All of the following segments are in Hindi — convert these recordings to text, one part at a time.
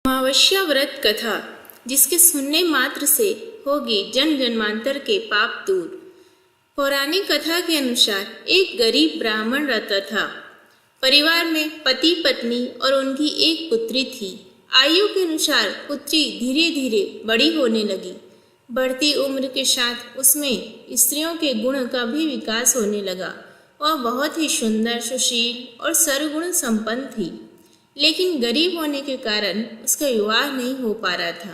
अमावस्या व्रत कथा जिसके सुनने मात्र से होगी जन्म जन्मांतर के पाप दूर। पौराणिक कथा के अनुसार एक गरीब ब्राह्मण रहता था। परिवार में पति पत्नी और उनकी एक पुत्री थी। आयु के अनुसार पुत्री धीरे धीरे बड़ी होने लगी। बढ़ती उम्र के साथ उसमें स्त्रियों के गुण का भी विकास होने लगा। वह बहुत ही सुंदर, सुशील और सर्वगुण संपन्न थी, लेकिन गरीब होने के कारण उसका विवाह नहीं हो पा रहा था।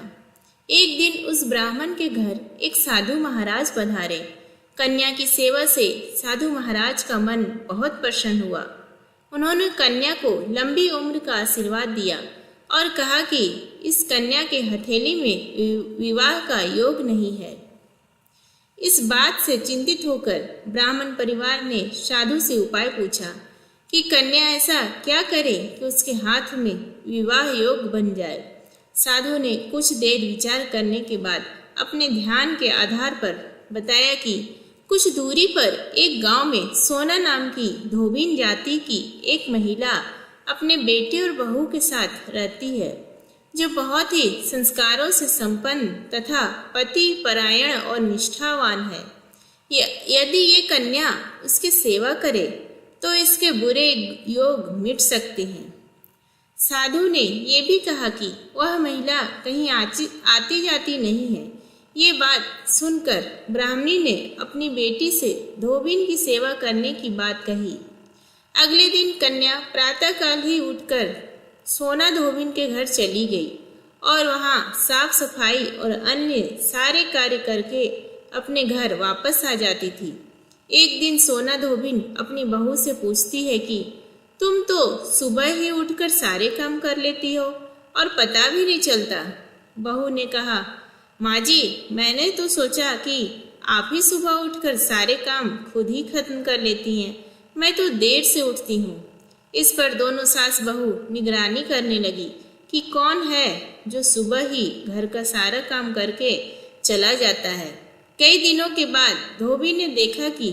एक दिन उस ब्राह्मण के घर एक साधु महाराज पधारे। कन्या की सेवा से साधु महाराज का मन बहुत प्रसन्न हुआ। उन्होंने कन्या को लंबी उम्र का आशीर्वाद दिया और कहा कि इस कन्या के हथेली में विवाह का योग नहीं है। इस बात से चिंतित होकर ब्राह्मण परिवार ने साधु से उपाय पूछा कि कन्या ऐसा क्या करे कि उसके हाथ में विवाह योग बन जाए। साधु ने कुछ देर विचार करने के बाद अपने ध्यान के आधार पर बताया कि कुछ दूरी पर एक गांव में सोना नाम की धोबिन जाति की एक महिला अपने बेटे और बहू के साथ रहती है, जो बहुत ही संस्कारों से संपन्न तथा पति परायण और निष्ठावान है। यदि ये कन्या उसकी सेवा करे तो इसके बुरे योग मिट सकते हैं। साधु ने ये भी कहा कि वह महिला कहीं आती जाती नहीं है। ये बात सुनकर ब्राह्मणी ने अपनी बेटी से धोबिन की सेवा करने की बात कही। अगले दिन कन्या प्रातःकाल ही उठकर सोना धोबिन के घर चली गई और वहाँ साफ सफाई और अन्य सारे कार्य करके अपने घर वापस आ जाती थी। एक दिन सोना धोबिन अपनी बहू से पूछती है कि तुम तो सुबह ही उठकर सारे काम कर लेती हो और पता भी नहीं चलता। बहू ने कहा, माँ जी, मैंने तो सोचा कि आप ही सुबह उठकर सारे काम खुद ही खत्म कर लेती हैं। मैं तो देर से उठती हूँ। इस पर दोनों सास बहू निगरानी करने लगी कि कौन है जो सुबह ही घर का सारा काम करके चला जाता है। कई दिनों के बाद धोबी ने देखा कि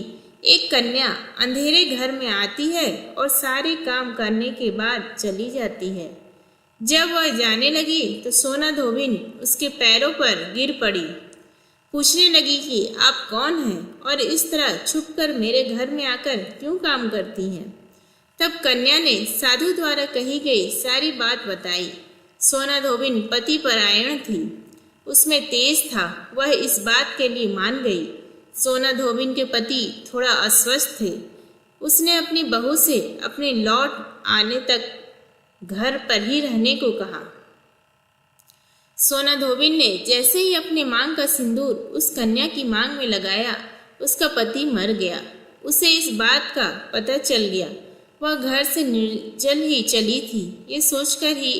एक कन्या अंधेरे घर में आती है और सारे काम करने के बाद चली जाती है। जब वह जाने लगी तो सोना धोबिन उसके पैरों पर गिर पड़ी। पूछने लगी कि आप कौन हैं और इस तरह छुपकर मेरे घर में आकर क्यों काम करती हैं। तब कन्या ने साधु द्वारा कही गई सारी बात बताई। सोना धोबिन पति परायण थी, उसमें तेज था। वह इस बात के लिए मान गई। सोना धोबिन के पति थोड़ा अस्वस्थ थे। उसने अपनी बहू से अपने लौट आने तक घर पर ही रहने को कहा। सोना धोबिन ने जैसे ही अपने मांग का सिंदूर उस कन्या की मांग में लगाया, उसका पति मर गया। उसे इस बात का पता चल गया। वह घर से निर्जल ही चली थी। ये सोचकर ही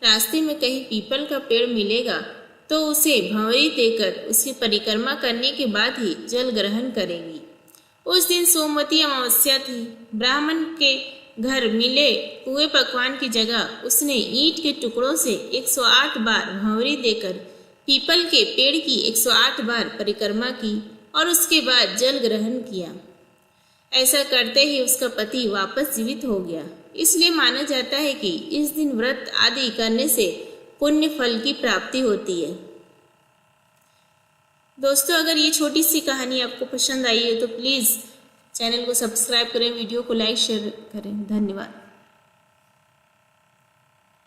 रास्ते में कहीं पीपल का पेड़ मिलेगा तो उसे भंवरी देकर उसकी परिक्रमा करने के बाद ही जल ग्रहण करेगी। उस दिन सोमवती अमावस्या थी। ब्राह्मण के घर मिले पुए पकवान की जगह उसने ईंट के टुकड़ों से 108 बार भंवरी देकर पीपल के पेड़ की 108 बार परिक्रमा की और उसके बाद जल ग्रहण किया। ऐसा करते ही उसका पति वापस जीवित हो गया। इसलिए माना जाता है कि इस दिन व्रत आदि करने से पुण्य फल की प्राप्ति होती है। दोस्तों, अगर ये छोटी सी कहानी आपको पसंद आई है तो प्लीज़ चैनल को सब्सक्राइब करें, वीडियो को लाइक शेयर करें। धन्यवाद।